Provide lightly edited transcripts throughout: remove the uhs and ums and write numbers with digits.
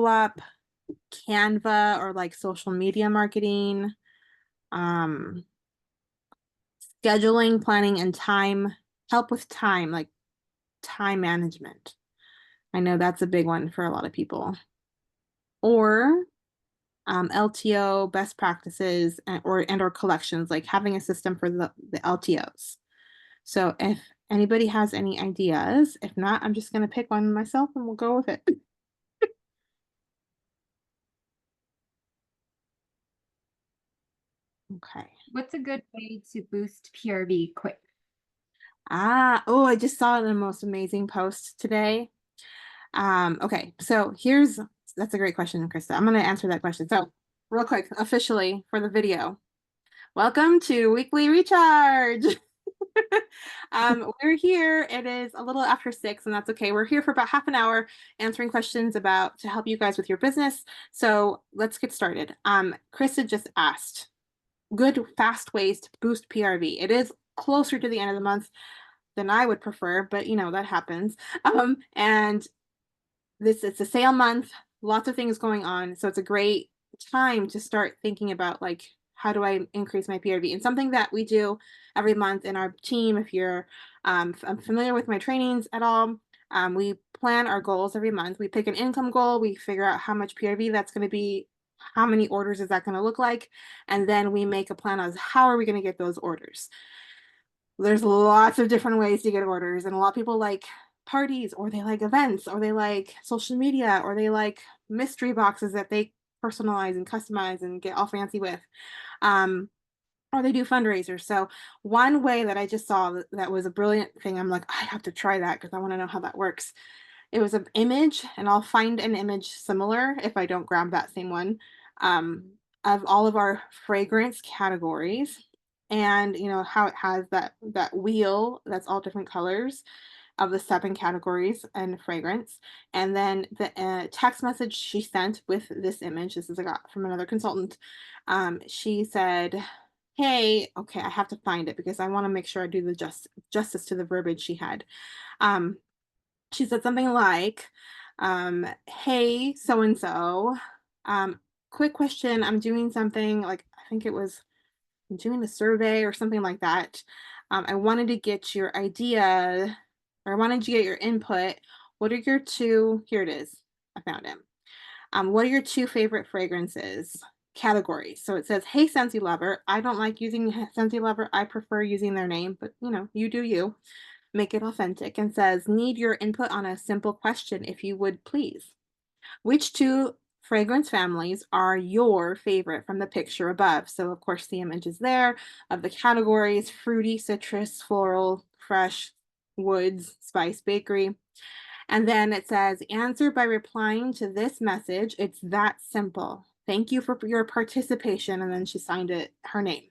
follow-up, Canva or like social media marketing, um, scheduling, planning, and help with time, like time management. I know that's a big one for a lot of people. Or LTO best practices or collections, like having a system for the LTOs. So if anybody has any ideas, if not, I'm just going to pick one myself and we'll go with it. Okay. What's a good way to boost PRV quick? Oh, I just saw the most amazing post today. Okay, so that's a great question, Krista. I'm going to answer that question. So, real quick, officially for the video, welcome to Weekly Recharge. We're here. It is a little after 6, and that's okay. We're here for about half an hour answering questions to help you guys with your business. So let's get started. Krista just asked, good fast ways to boost PRV. It is closer to the end of the month than I would prefer, but that happens. And it's a sale month, lots of things going on. So it's a great time to start thinking about like, how do I increase my PRV? And something that we do every month in our team, if you're familiar with my trainings at all, we plan our goals every month. We pick an income goal, we figure out how much PRV that's going to be, how many orders is that going to look like, and then we make a plan as how are we going to get those orders. There's lots of different ways to get orders, and a lot of people like parties, or they like events, or they like social media, or they like mystery boxes that they personalize and customize and get all fancy with. Or they do fundraisers. So one way that I just saw that was a brilliant thing, I'm like, I have to try that because I want to know how that works. It was an image, and I'll find an image similar if I don't grab that same one, um, of all of our fragrance categories, and how it has that wheel that's all different colors of the 7 categories and fragrance. And then the text message she sent with this image, this is I got from another consultant. She said, hey, okay, I have to find it because I want to make sure I do the justice to the verbiage she had. She said something like, hey, so and so, quick question. I'm doing something like, I think it was doing a survey or something like that. I wanted to get your idea, or I wanted to get your input. What are your two, here it is, I found it. What are your 2 favorite fragrances categories? So it says, hey, Scentsy Lover. I don't like using Scentsy Lover. I prefer using their name, but you do you. Make it authentic. And says, need your input on a simple question, if you would please. Which 2 fragrance families are your favorite from the picture above? So of course the image is there of the categories: fruity, citrus, floral, fresh, woods, spice, bakery. And then it says, answer by replying to this message. It's that simple. Thank you for your participation. And then she signed it, her name.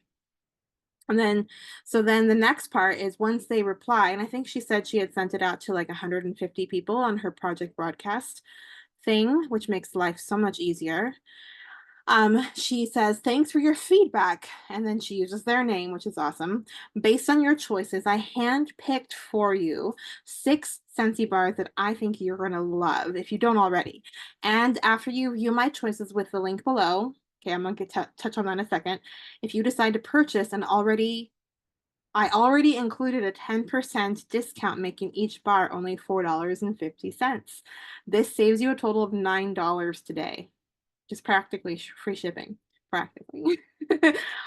And then, so then the next part is once they reply, and I think she said she had sent it out to like 150 people on her project broadcast thing, which makes life so much easier. She says, thanks for your feedback. And then she uses their name, which is awesome. Based on your choices, I handpicked for you 6 Scentsy bars that I think you're going to love if you don't already. And after you view my choices with the link below, okay, I'm going to touch on that in a second. If you decide to purchase I already included a 10% discount, making each bar only $4.50. This saves you a total of $9 today. Just practically free shipping, practically.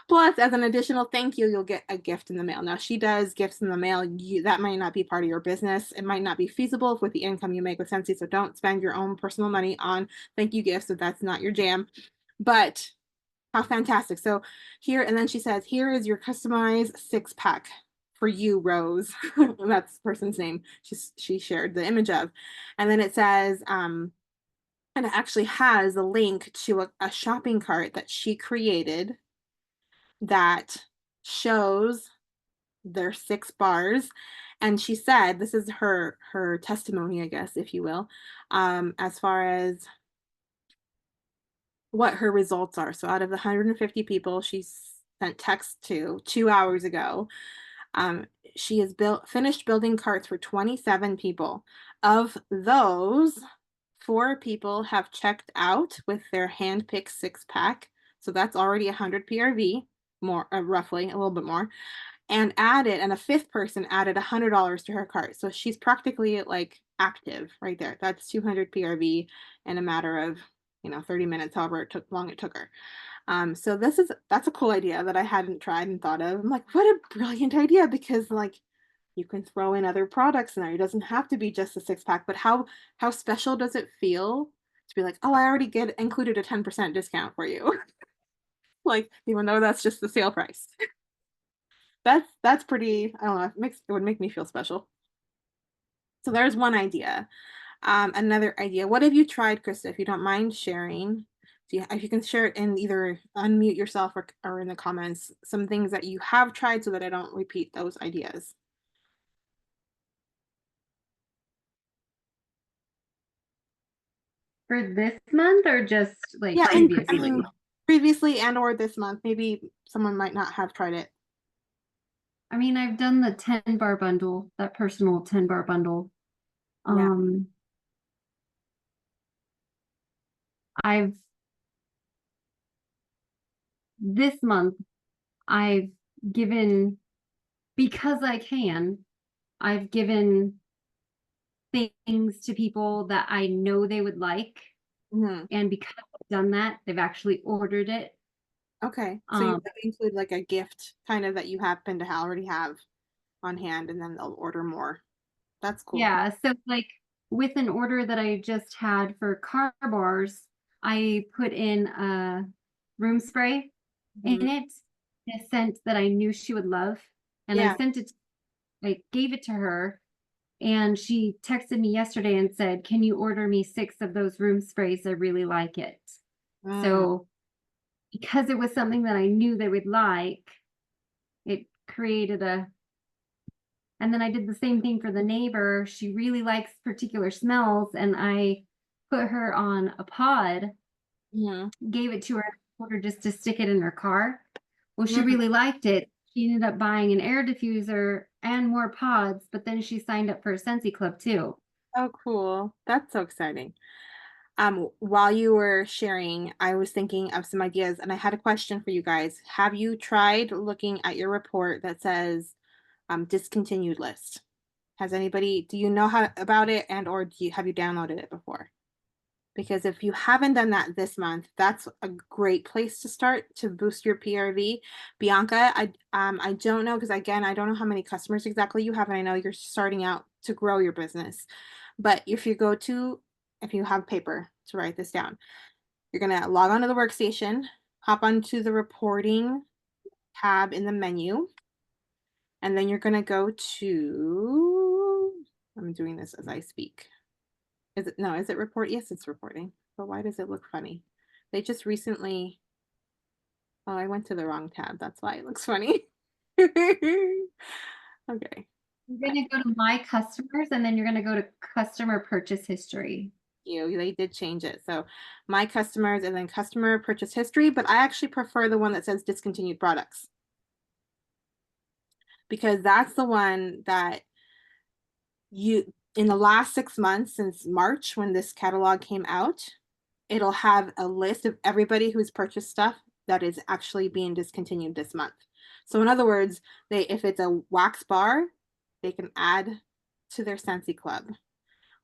Plus, as an additional thank you, you'll get a gift in the mail. Now, she does gifts in the mail. That might not be part of your business. It might not be feasible with the income you make with Scentsy, so don't spend your own personal money on thank you gifts if that's not your jam. But how fantastic. So here, and then she says, here is your customized 6-pack for you, Rose. That's the person's name she shared the image of. And then it says, and it actually has a link to a shopping cart that she created that shows their 6 bars. And she said, this is her testimony, I guess, if you will, as far as what her results are. So out of the 150 people she sent text to 2 hours ago, she has finished building carts for 27 people. Of those, 4 people have checked out with their hand-picked 6-pack, so that's already 100 PRV, more roughly, a little bit more, and a 5th person added $100 to her cart, so she's practically, like, active right there. That's 200 PRV in a matter of, 30 minutes, however long it took her. So that's a cool idea that I hadn't tried and thought of. I'm like, "What a brilliant idea," because, like, you can throw in other products in there. It doesn't have to be just a 6-pack, but how special does it feel to be like, "Oh, I already get included a 10% discount for you." Like, even though that's just the sale price. That's pretty, I don't know, it would make me feel special. So there's one idea. Another idea. What have you tried, Krista, if you don't mind sharing? If you can share it and either unmute yourself or in the comments, some things that you have tried so that I don't repeat those ideas. For this month or just like Yeah, and I previously? mean, previously and or this month, maybe someone might not have tried it. I mean, I've done the 10 bar bundle, that personal 10 bar bundle. Yeah. Um, I've this month I've given because I can, I've given things to people that I know they would like. Mhm. And because I've done that, they've actually ordered it. Okay. So you Um, might include like a gift kind of that you happen to already have on hand, and then they'll order more. That's cool. yeah, so like with an order that I just had for car bars, I put in a room spray Mhm. in it, a scent that I knew she would love. And Yeah. I gave it to her, and she texted me yesterday and said, "Can you order me 6 of those room sprays? I really like it." Mm. So because it was something that I knew they would like, it created a and then I did the same thing for the neighbor. She really likes particular smells, and I put her on a pod, Mhm. gave it to her, told her just to stick it in her car. Well, she Mm. really liked it. She ended up buying an air diffuser and more pods, but then she signed up for a Scentsy Club too. Oh, cool. That's so exciting. While you were sharing, I was thinking of some ideas and I had a question for you guys. Have you tried looking at your report that says discontinued list? Do you know how about it, and or have you downloaded it before? Because if you haven't done that this month, that's a great place to start to boost your PRV. Bianca, I don't know, because again, I don't know how many customers exactly you have, and I know you're starting out to grow your business. But if you have paper to write this down, you're gonna log onto the workstation, hop onto the reporting tab in the menu, and then you're gonna go to, I'm doing this as I speak. Is it report? Yes, it's reporting. But why does it look funny? They just recently, oh, I went to the wrong tab. That's why it looks funny. Okay. You're going to go to My Customers, and then you're going to go to Customer Purchase History. They did change it. So my customers and then customer purchase history, but I actually prefer the one that says discontinued products because that's the one that in the last 6 months since March when this catalog came out, it'll have a list of everybody who's purchased stuff that is actually being discontinued this month. So in other words, if it's a wax bar, they can add to their Scentsy Club.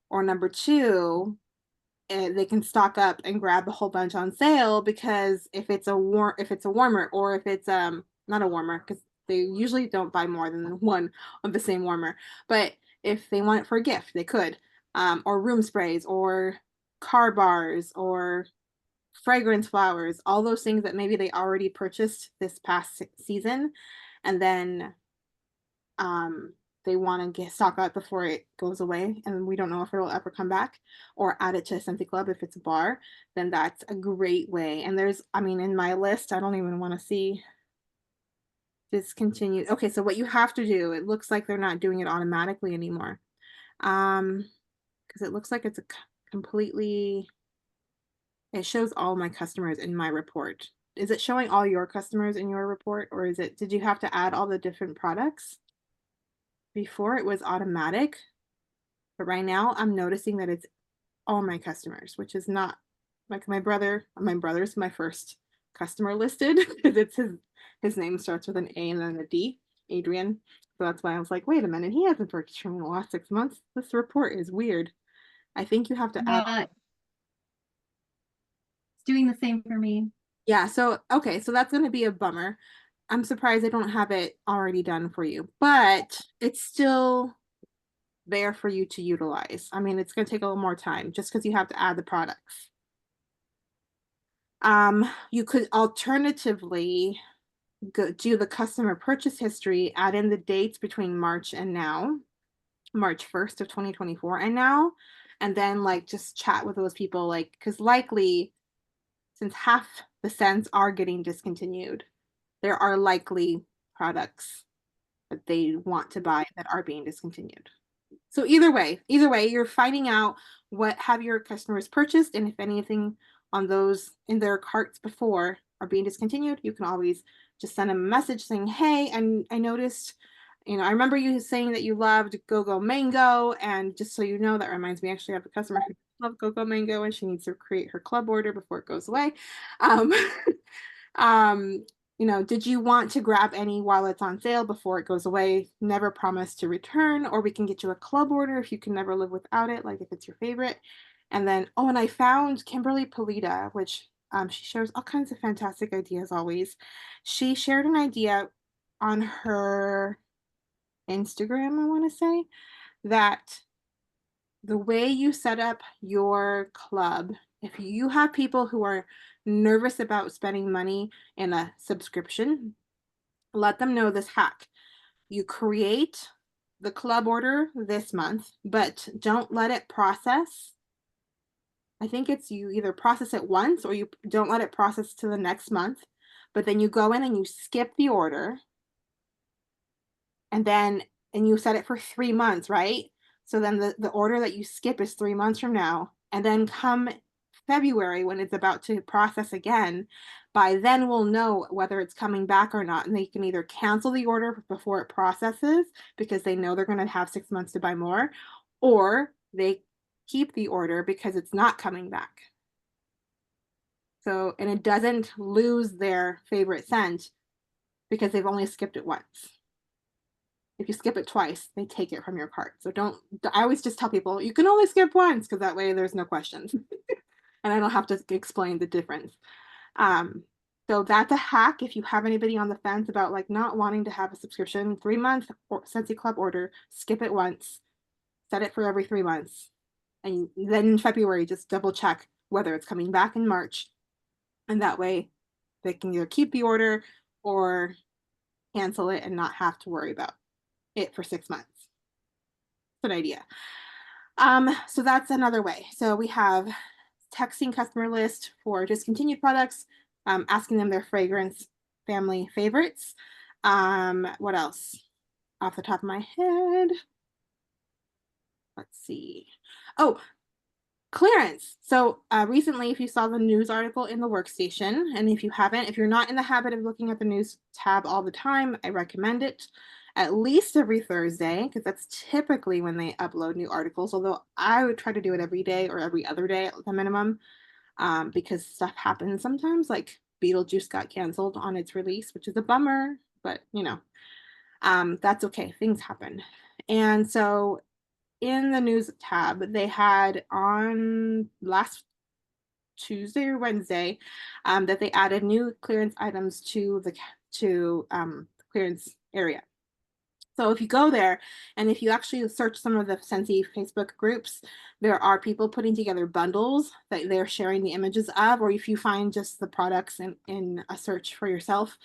Or number two, they can stock up and grab a whole bunch on sale because if it's a warmer, or if it's not a warmer, because they usually don't buy more than one of the same warmer, but if they want it for a gift they could, or room sprays or car bars or fragrance flowers, all those things that maybe they already purchased this past season, and then um, they want to get stock up before it goes away and we don't know if it'll ever come back, or add it to a Scentsy Club if it's a bar, then that's a great way. And I mean, in my list, I don't even want to see discontinued. Okay, so what you have to do, it looks like they're not doing it automatically anymore. Because it looks like it's completely, it shows all my customers in my report. Is it showing all your customers in your report, or did you have to add all the different products? Before it was automatic, but right now I'm noticing that it's all my customers, which is not like my brother's my first customer listed because it's his name starts with an A and then a D, Adrian. So that's why I was like, wait a minute, he hasn't purchased from me in the last 6 months. This report is weird. I think you have to add. Yeah, it's doing the same for me. Yeah, so okay, so that's going to be a bummer. I'm surprised I don't have it already done for you, but it's still there for you to utilize. I mean, it's going to take a little more time just because you have to add the products. You could alternatively do the customer purchase history, add in the dates between March and now, March 1st of 2024 and now, and then like just chat with those people, like, because likely since half the scents are getting discontinued, there are likely products that they want to buy that are being discontinued. So either way, you're finding out what have your customers purchased, and if anything on those in their carts before are being discontinued, you can always just send them a message saying, "Hey, and I noticed, I remember you saying that you loved Go Go Mango, and just so you know, that reminds me, actually, I have a customer who loves Go Go Mango, and she needs to create her club order before it goes away." Um, Um, did you want to grab any while it's on sale before it goes away? Never promise to return, or we can get you a club order if you can never live without it, like if it's your favorite. And then, oh, and I found Kimberly Polita, which she shares all kinds of fantastic ideas always. She shared an idea on her Instagram, I want to say, that the way you set up your club, if you have people who are nervous about spending money in a subscription, let them know this hack. You create the club order this month, but don't let it process. I think it's you either process it once or you don't let it process to the next month, but then you go in and you skip the order and then and you set it for 3 months, right? So then the order that you skip is 3 months from now. And then come February when it's about to process again, by then we'll know whether it's coming back or not. And they can either cancel the order before it processes because they know they're going to have 6 months to buy more, or they keep the order because it's not coming back. So, and it doesn't lose their favorite scent because they've only skipped it once. If you skip it twice, they take it from your cart. So don't, I always just tell people you can only skip once because that way there's no questions. And I don't have to explain the difference. Um, so that's a hack if you have anybody on the fence about like not wanting to have a subscription, 3 month or Scentsy Club order, skip it once, set it for every 3 months. And then in February, just double check whether it's coming back in March. And that way they can either keep the order or cancel it and not have to worry about it for 6 months. Good idea. So that's another way. So we have texting customer list for discontinued products, asking them their fragrance family favorites. What else? Off the top of my head, let's see. Oh, clearance. So recently, if you saw the news article in the workstation, and if you haven't, if you're not in the habit of looking at the news tab all the time, I recommend it at least every Thursday, because that's typically when they upload new articles, although I would try to do it every day or every other day at the minimum, because stuff happens sometimes, like Beetlejuice got canceled on its release, which is a bummer, but that's okay. Things happen. And so in the news tab, they had on last Tuesday or Wednesday that they added new clearance items to the clearance area. So if you go there and if you actually search some of the Scentsy Facebook groups, there are people putting together bundles that they're sharing the images of, or if you find just the products in a search for yourself,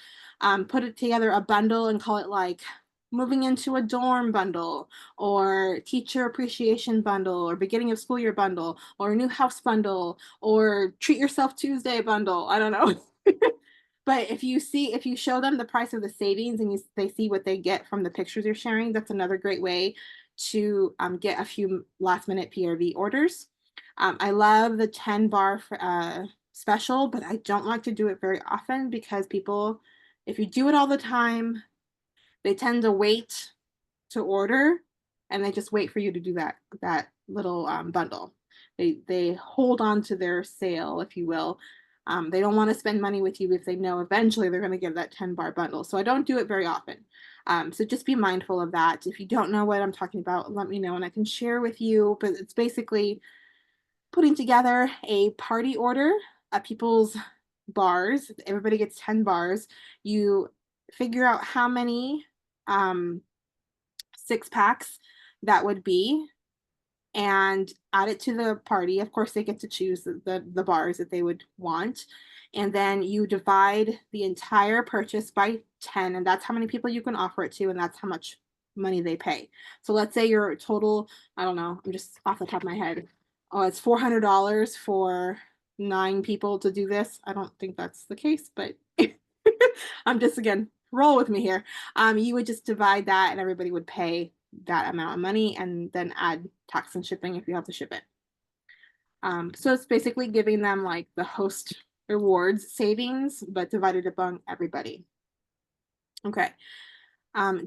put it together a bundle and call it like moving into a dorm bundle or teacher appreciation bundle or beginning of school year bundle or a new house bundle or treat yourself Tuesday bundle. I don't know. But if you show them the price of the savings and they see what they get from the pictures you're sharing, that's another great way to get a few last minute PRV orders. I love the 10 bar special, but I don't like to do it very often because people, if you do it all the time, they tend to wait to order and they just wait for you to do that little bundle. They hold on to their sale, if you will. They don't want to spend money with you if they know eventually they're going to get that 10 bar bundle. So I don't do it very often. So just be mindful of that. If you don't know what I'm talking about, let me know and I can share with you. But it's basically putting together a party order at people's bars. Everybody gets 10 bars. You figure out how many 6-packs that would be and add it to the party. Of course, they get to choose the bars that they would want. And then you divide the entire purchase by 10, and that's how many people you can offer it to, and that's how much money they pay. So let's say your total, I don't know, I'm just off the top of my head. Oh, it's $400 for 9 people to do this. I don't think that's the case, but I'm just, again, roll with me here. You would just divide that and everybody would pay that amount of money and then add tax and shipping if you have to ship it. So it's basically giving them like the host rewards savings, but divided among everybody. Okay.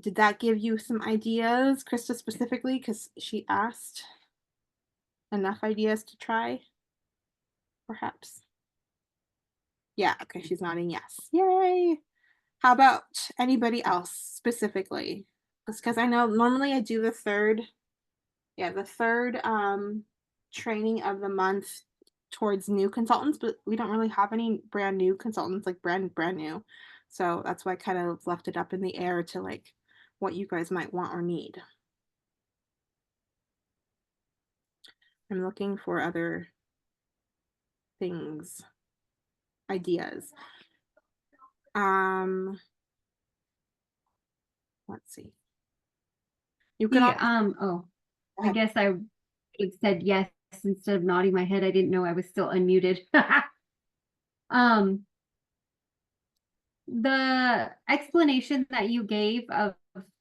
Did that give you some ideas, Krista, specifically? Because she asked enough ideas to try, perhaps. Yeah, okay, she's nodding yes. Yay. How about anybody else specifically? Just because I know normally I do the third training of the month towards new consultants, but we don't really have any brand new consultants, like brand new. So that's why I kind of left it up in the air to like what you guys might want or need. I'm looking for other things, ideas. Let's see. You can The, all oh, I guess I would have said yes instead of nodding my head. I didn't know I was still unmuted. The explanation that you gave of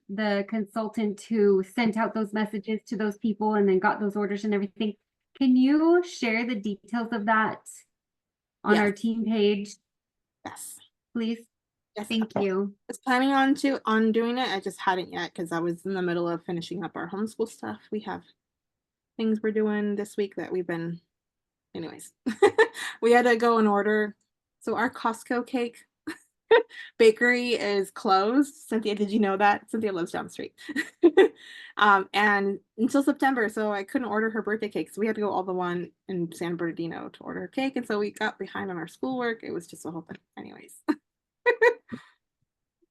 the consultant who sent out those messages to those people and then got those orders and everything, can you share the details of that on our yes, team page, yes. please? Yes, Thank you. I was planning on doing it. I just hadn't yet because I was in the middle of finishing up our homeschool stuff. We have things we're doing this week that we've been, anyways. We had to go and order. So our Costco cake bakery is closed. Cynthia, did you know that? Cynthia lives down the street. And until September, so I couldn't order her birthday cake. So we had to go all the one in San Bernardino to order her cake. And so we got behind on our schoolwork. It was just a whole thing. Anyways.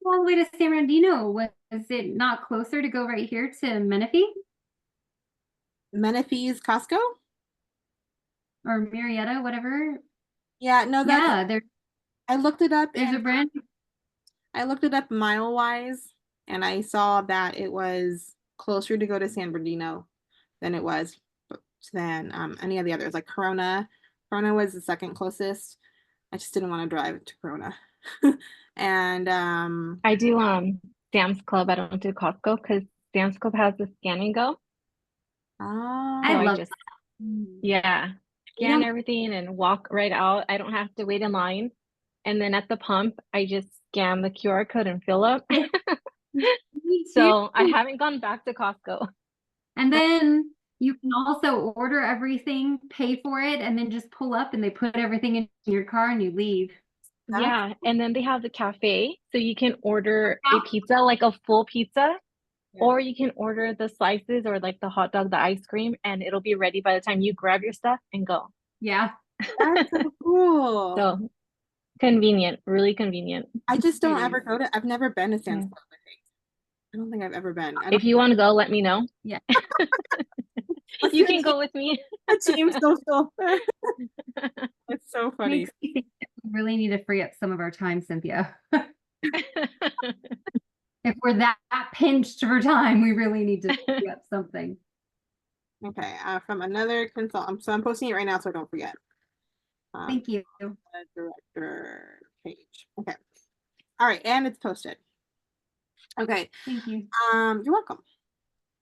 All the way to San Bernardino. Was it not closer to go right here to Menifee Menifee's Costco? or Marietta, whatever? Yeah, no, that's Yeah, I looked it up there's a and brand. I looked it up mile wise and I saw that it was closer to go to San Bernardino than it was than any of the others. Like Corona. Corona was the second closest. I just didn't want to drive to Corona. And I do Sam's Club. I don't do Costco because Sam's Club has the scan and go. I So I love just that. yeah, you scan know, everything and walk right out. I don't have to wait in line. And then at the pump, I just scan the QR code and fill up. Me too. So I haven't gone back to Costco. And then you can also order everything, pay for it, and then just pull up and they put everything in your car and you leave. Yeah, and then they have the cafe, so you can order a pizza, like a full pizza, or you can order the slices or like the hot dog, the ice cream, and it'll be ready by the time you grab your stuff and go. Yeah. that's so cool. So convenient, really convenient. I just don't It ever is. go to, I've never been to Sam's Yeah. Club, I think. I don't think I've ever been. I don't If you want to go, let me know. Yeah. You can go with me. a team social. It's so funny. Makes me think that we really need to free up some of our time, Cynthia. If we're that pinched for time, we really need to free up something. Okay, from another consultant. So I'm posting it right now so I don't forget. Thank you. The director page. Okay. All right, and it's posted. Okay. Thank you. You're welcome.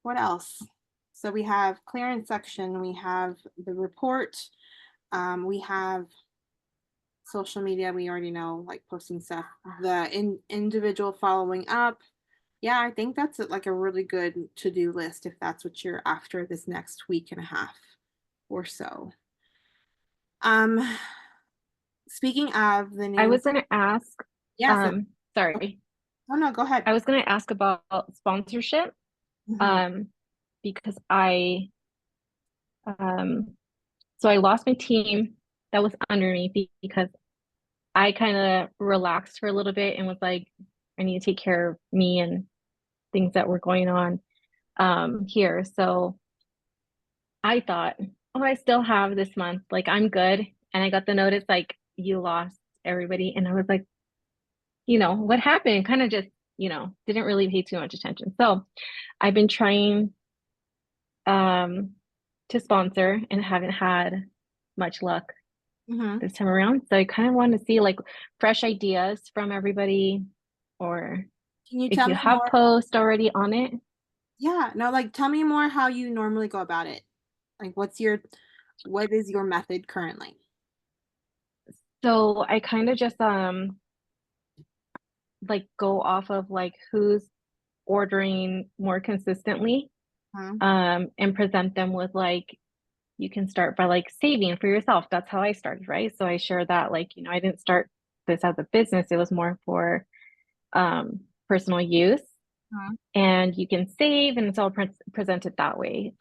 What else? So we have clearance section, we have the report, we have social media, we already know, like posting stuff, the individual following up. Yeah, I think that's like a really good to-do list if that's what you're after this next week and a half. or so. Um, speaking of the I name, was gonna ask, yes, sorry. oh no, go ahead. I was gonna ask about sponsorship, Mhm. because so I lost my team that was under me because I kind of relaxed for a little bit and was like, I need to take care of me and things that were going on here. So I thought, oh, I still have this month, like I'm good. And I got the notice like you lost everybody, and I was like, what happened? Kind of just, didn't really pay too much attention. So I've been trying um to sponsor and haven't had much luck Mhm. this time around. So I kind of want to see like fresh ideas from everybody, or Can you if tell you me have more? posts already on it. Yeah, no, like tell me more how you normally go about it. Like what is your method currently? So I kind of just like go off of like who's ordering more consistently, Mhm. and present them with like you can start by like saving for yourself. That's how I started, right? So I share that like, I didn't start this as a business. It was more for personal use, Mhm. and you can save and it's all presented that way.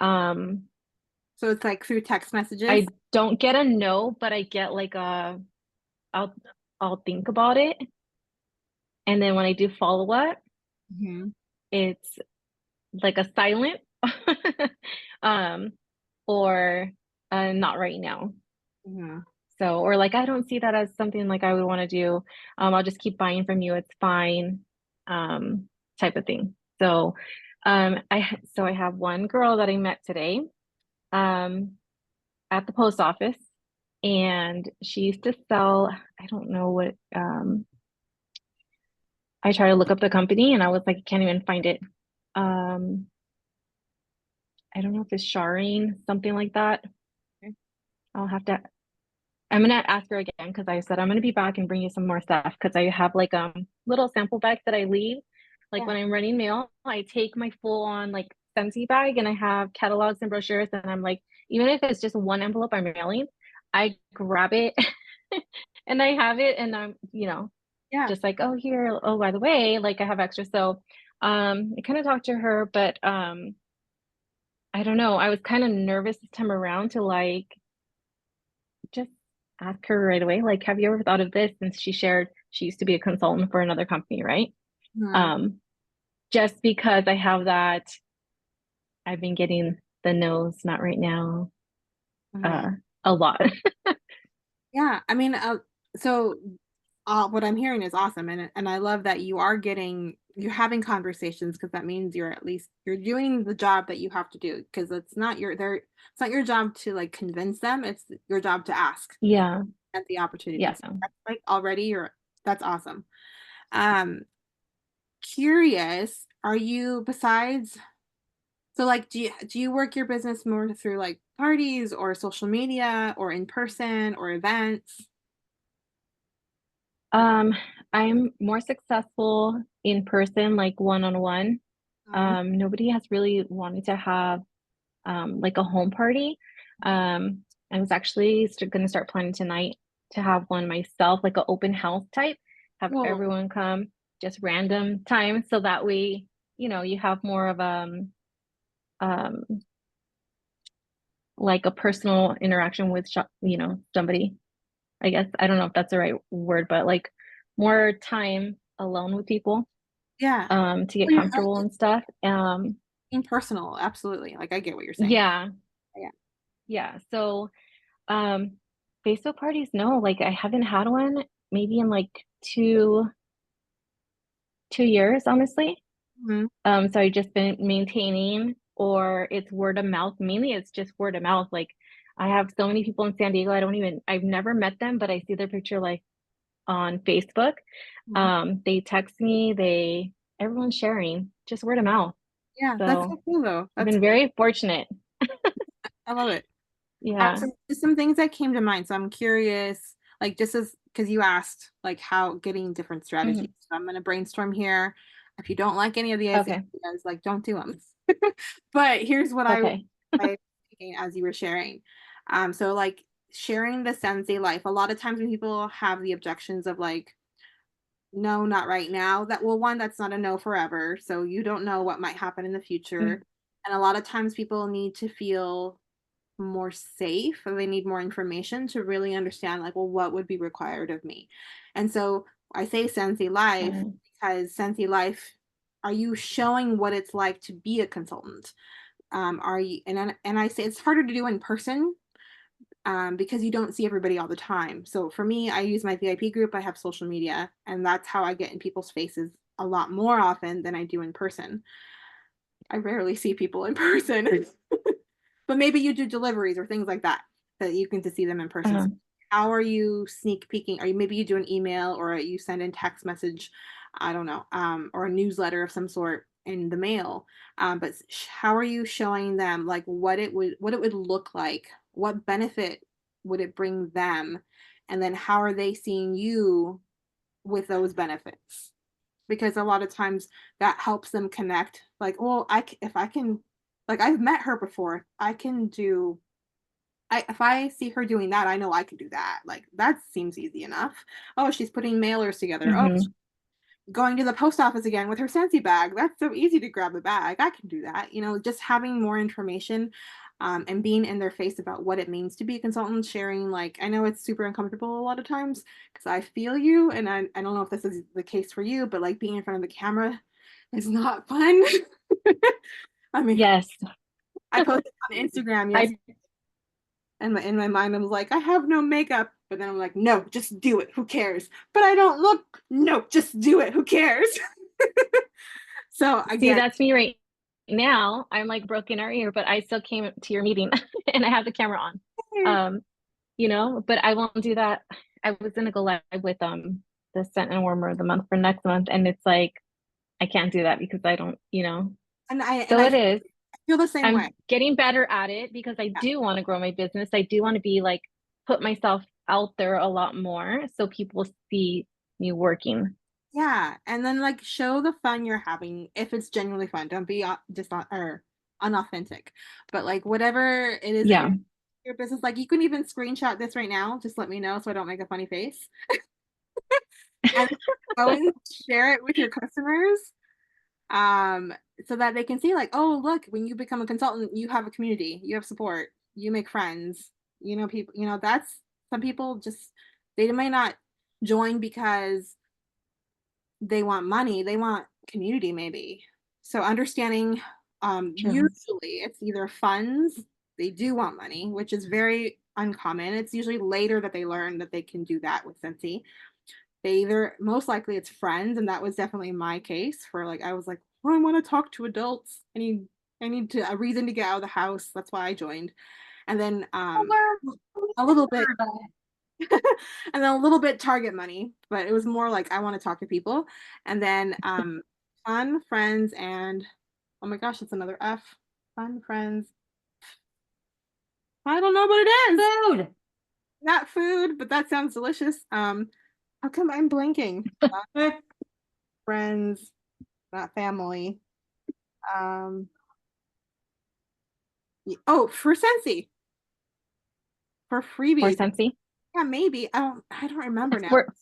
So it's like through text messages? I don't get a no, but I get like I'll I'll think about it. And then when I do follow up, Mhm. it's like a silent um or not right now. Mhm. So, or like I don't see that as something like I would want to do. I'll just keep buying from you. It's fine. Um, type of thing. So, I have one girl that I met today, um, at the post office, and she used to sell, I don't know what, I tried to look up the company and I was like, I can't even find it. Um, I don't know if it's Shireen, something like that. Okay. I'll have to I'm gonna ask her again because I said I'm gonna be back and bring you some more stuff because I have like little sample bags that I leave. Like Yeah. when I'm running mail, I take my full on like empty bag and I have catalogs and brochures, and I'm like, even if it's just one envelope I'm mailing, I grab it and I have it, and I'm, Yeah. just like, oh here, oh by the way, like I have extra. So I kind of talked to her, but I don't know. I was kind of nervous this time around to like just ask her right away, like, have you ever thought of this? Since she shared she used to be a consultant for another company, right? Mhm. Um, just because I have that, I've been getting the no's, not right now, Mhm. uh, a lot. Yeah, I mean, so what I'm hearing is awesome, and I love that you're having conversations because that means you're doing the job that you have to do because it's not your job to like convince them, it's your job to ask Yeah, at the yeah. opportunities. That's like already that's awesome. Um, curious, are you besides so like do you work your business more through like parties or social media or in person or events? Um, I'm more successful in person, like one-on-one. Mhm. Nobody has really wanted to have like a home party. I was actually going to start planning tonight to have one myself, like an open house type, have Cool. everyone come just random times. So that way, you have more of um, like a personal interaction with, somebody, I guess. I don't know if that's the right word, but like more time alone with people, Yeah. to get Well, comfortable and stuff. impersonal, absolutely. Like I get what you're saying. Yeah, Yeah. yeah. So Um, Facebook parties, no, like I haven't had one maybe in like two years, honestly. Mhm. So I've just been maintaining, or it's word of mouth. Mainly it's just word of mouth. Like I have so many people in San Diego, I've never met them, but I see their picture like on Facebook. Mhm. They text me, everyone's sharing, just word of mouth. Yeah, that's So so cool though. I've been very fortunate. I love it. Yeah. So just some things that came to mind. So I'm curious, like just as because you asked like how getting different strategies. Hmm. So I'm gonna brainstorm here. If you don't like any of the ideas, Okay. like don't do them. But here's what I Okay. was thinking as you were sharing. So like sharing the sensei life. A lot of times when people have the objections of like, no, not right now, that well, one, that's not a no forever. So you don't know what might happen in the future. And a lot of times people need to feel more safe or they need more information to really understand like, well, what would be required of me. And so I say Sensi Life Right. because Sensi Life, are you showing what it's like to be a consultant? Are you, and I say it's harder to do in person because you don't see everybody all the time. So for me, I use my VIP group, I have social media, and that's how I get in people's faces a lot more often than I do in person. I rarely see people in person. But maybe you do deliveries or things like that that you can to see them in person. Uh-huh. So how are you sneak peeking? Or maybe you do an email or you send in text message, I don't know, or a newsletter of some sort in the mail. But how are you showing them like what it would look like? What benefit would it bring them? And then how are they seeing you with those benefits? Because a lot of times that helps them connect like, well, if I can, like, I've met her before, I can do, if I see her doing that, I know I can do that. Like that seems easy enough. Oh, she's putting mailers together. Oh, Mm-hmm. going to the post office again with her Scentsy bag. That's so easy to grab a bag. I can do that. Just having more information and being in their face about what it means to be a consultant, sharing, like, I know it's super uncomfortable a lot of times because I feel you. And I don't know if this is the case for you, but like being in front of the camera is not fun. I mean, Yes. I posted on Instagram I yesterday and in my mind, I was like, I have no makeup. But then I'm like, no, just do it. Who cares? But I don't look. No, just do it. Who cares? So see again, that's me right now. I'm like broken our ear, but I still came to your meeting and I have the camera on. Um, but I won't do that. I was gonna go live with the scent and warmer of the month for next month, and it's like I can't do that because I don't, and so I it is. feel the same way. I'm getting better at it because I Yeah. do want to grow my business. I do want to be like put myself out there a lot more so people see me working. Yeah, and then like show the fun you're having if it's genuinely fun. Don't be just on or unauthentic. But like whatever it is that Yeah. your business, like you can even screenshot this right now. Just let me know so I don't make a funny face. And go and share it with your customers. Um, so that they can see like, oh, look, when you become a consultant, you have a community, you have support, you make friends, people, that's some people just they might not join because they want money, they want community maybe. So understanding True. usually it's either funds, they do want money, which is very uncommon. It's usually later that they learn that they can do that with Scentsy. They either most likely it's friends, and that was definitely my case for like I was like, oh, I want to talk to adults. I need to a reason to get out of the house. That's why I joined. And then a little bit and then a little bit target money, but it was more like I want to talk to people. And then fun, friends, and oh my gosh, it's another F. Fun, friends. I don't know what it is. Food. Not food, but that sounds delicious. How come I'm blanking? Friends, not family. Um, oh, for Scentsy, for For freebies. Scentsy. Yeah, maybe. I don't remember now. For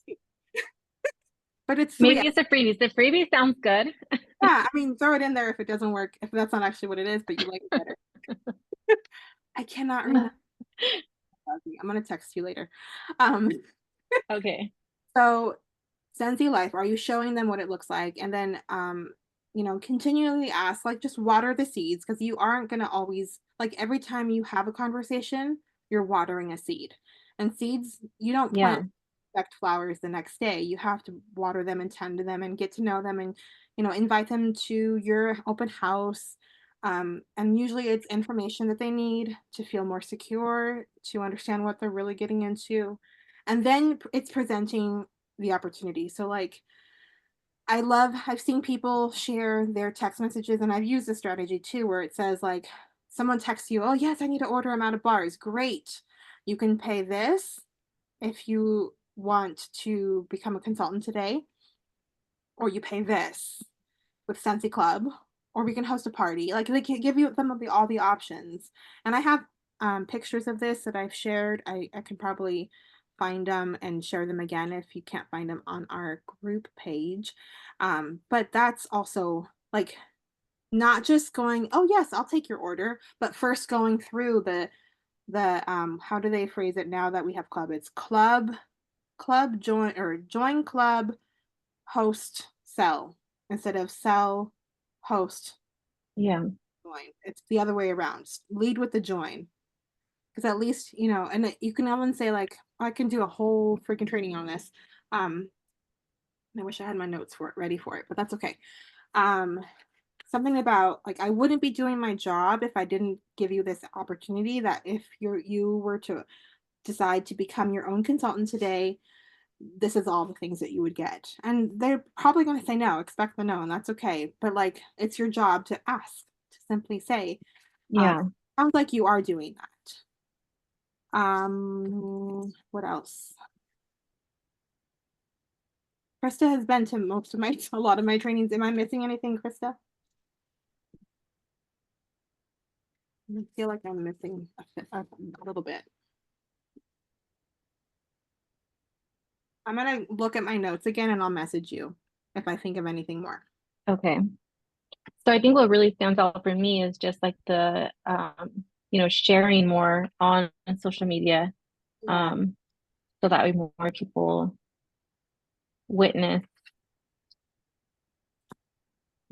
But it's three. maybe it's the freebies. The freebie sounds good. Yeah, I mean, throw it in there if it doesn't work, if that's not actually what it is, but you like it better. I cannot remember. I'm gonna text you later. Um, Okay. so Scentsy Life, are you showing them what it looks like? And then continually ask, like just water the seeds because you aren't gonna always like every time you have a conversation, you're watering a seed. And seeds, you don't Yeah. plant expect flowers the next day. You have to water them and tend to them and get to know them and invite them to your open house. And usually it's information that they need to feel more secure, to understand what they're really getting into. And then it's presenting the opportunity. So like I've seen people share their text messages and I've used this strategy too, where it says like someone texts you, oh yes, I need to order them out of bars. Great. You can pay this if you want to become a consultant today, or you pay this with Scentsy Club, or we can host a party. Like they can give you all the options. And I have pictures of this that I've shared. I can probably find them and share them again if you can't find them on our group page. But that's also like not just going, oh yes, I'll take your order, but first going through the how do they phrase it now that we have club? It's club join, or join club, host, sell, instead of sell, host, Yeah. join. It's the other way around. Lead with the join. Because at least, you know, and you can even say like, I can do a whole freaking training on this. I wish I had my notes for it ready for it, but that's okay. Something about like, I wouldn't be doing my job if I didn't give you this opportunity, that if you were to decide to become your own consultant today, this is all the things that you would get. And they're probably going to say no, expect the no, and that's okay. But like, it's your job to ask, to simply say, Yeah. sounds like you are doing that. What else? Krista has been to most of my, a lot of my trainings. Am I missing anything, Krista? I feel like I'm missing a little bit. I'm gonna look at my notes again and I'll message you if I think of anything more. Okay. So I think what really stands out for me is just like the sharing more on social media, Yeah, so that way more people witness.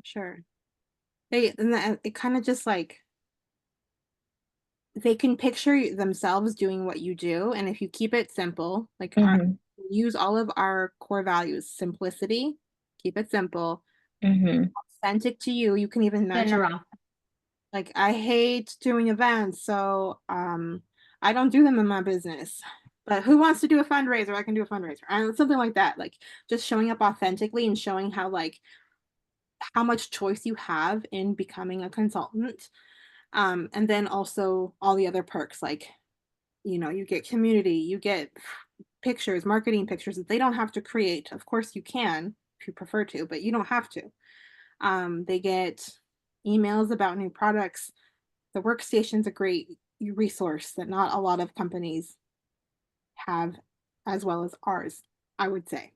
sure. It kind of just like they can picture themselves doing what you do, and if you keep it simple, like Mm-hmm. use all of our core values: simplicity, keep it simple, Mm-hmm. authentic to you. You can even mention General. like, I hate doing events, so I don't do them in my business. But who wants to do a fundraiser? I can do a fundraiser. Something like that. Like just showing up authentically and showing how like how much choice you have in becoming a consultant. And then also all the other perks, like, you know, you get community, you get pictures, marketing pictures that they don't have to create. Of course you can if you prefer to, but you don't have to. They get emails about new products. The workstation's a great resource that not a lot of companies have as well as ours, I would say.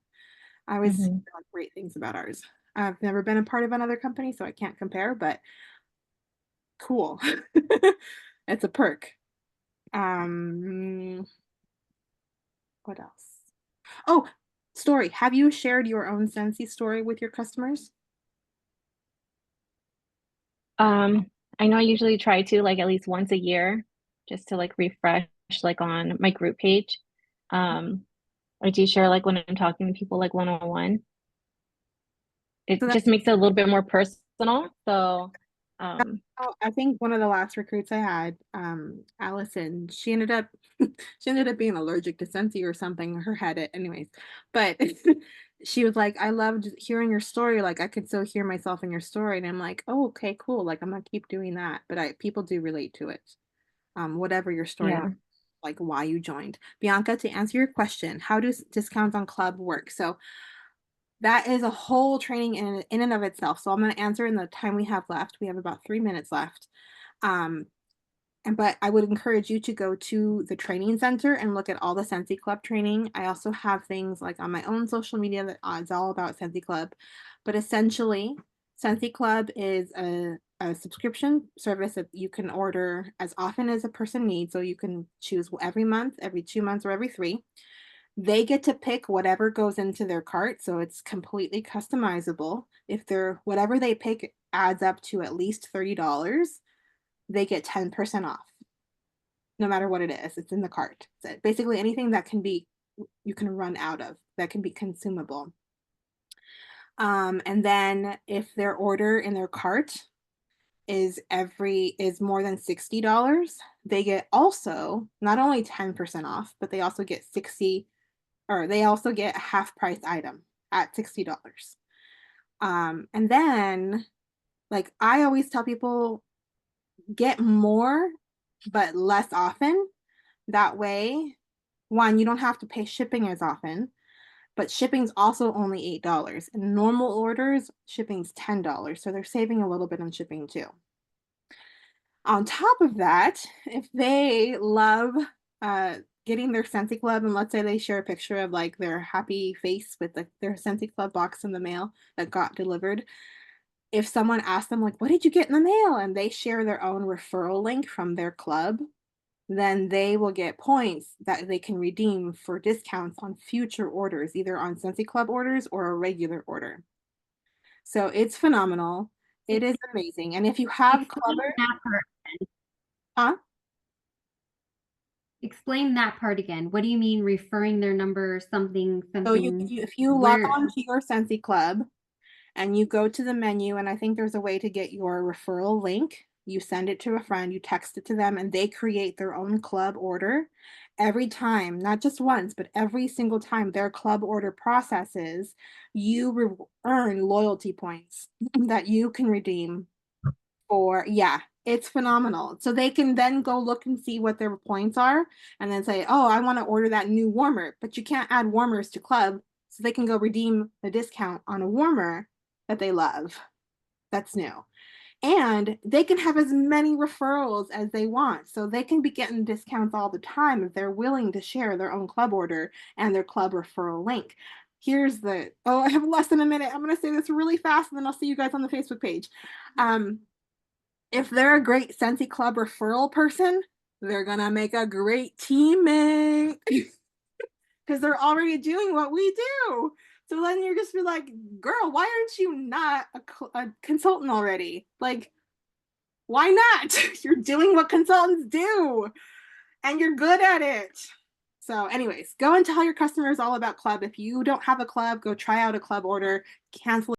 I always Mm-hmm. like great things about ours. I've never been a part of another company, so I can't compare, but cool. It's a perk. Um, what else? Oh, story. Have you shared your own Scentsy story with your customers? I know I usually try to like at least once a year just to like refresh like on my group page. Um, I do share like when I'm talking to people like one-on-one. So It just that's makes it a little bit more personal. So, oh, I think one of the last recruits I had, Allison, she ended up she ended up being allergic to Scentsy or something. Her had it anyways. But she was like, I loved hearing your story. Like I could so hear myself in your story. And I'm like, oh, okay, cool. Like I'm gonna keep doing that. But people do relate to it. Whatever your story yeah. might, like why you joined. Bianca, to answer your question, how do discounts on club work? So that is a whole training in and of itself. So I'm going to answer in the time we have left. We have about 3 minutes left. Um, but I would encourage you to go to the training center and look at all the Scentsy Club training. I also have things like on my own social media that is all about Scentsy Club. But essentially, Scentsy Club is a subscription service that you can order as often as a person needs. So you can choose every month, every 2 months, or every three. They get to pick whatever goes into their cart, so it's completely customizable. If they're whatever they pick adds up to at least $30, they get 10% off. No matter what it is, it's in the cart. So basically anything that can be you can run out of that can be consumable. And then if their order in their cart is more than $60, they get also not only 10% off, but they also get 60 or they also get a half price item at $60. And then, like I always tell people, get more, but less often. That way, one, you don't have to pay shipping as often, but shipping's also only $8. And normal orders, shipping's $10. So they're saving a little bit on shipping too. On top of that, if they love getting their Scentsy Club, and let's say they share a picture of like their happy face with their Scentsy Club box in the mail that got delivered, if someone asks them like, what did you get in the mail? And they share their own referral link from their club, then they will get points that they can redeem for discounts on future orders, either on Scentsy Club orders or a regular order. So it's phenomenal. It is amazing. And if you have Explain Clubber, that part. huh? Explain that part again. What do you mean referring their number, something, So something? if you log Where? on to your Scentsy Club and you go to the menu, and I think there's a way to get your referral link. You send it to a friend, you text it to them, and they create their own club order. Every time, not just once, but every single time their club order processes, you earn loyalty points that you can redeem for, yeah, it's phenomenal. So they can then go look and see what their points are and then say, oh, I want to order that new warmer, but you can't add warmers to club. So they can go redeem the discount on a warmer that they love. That's new. And they can have as many referrals as they want. So they can be getting discounts all the time if they're willing to share their own club order and their club referral link. Here's the, oh, I have less than a minute. I'm going to say this really fast and then I'll see you guys on the Facebook page. If they're a great Scentsy Club referral person, they're going to make a great teammate because they're already doing what we do. So then you're just be like, girl, why aren't you not a consultant already? Like, why not? You're doing what consultants do and you're good at it. So anyways, go and tell your customers all about club. If you don't have a club, go try out a club order, cancel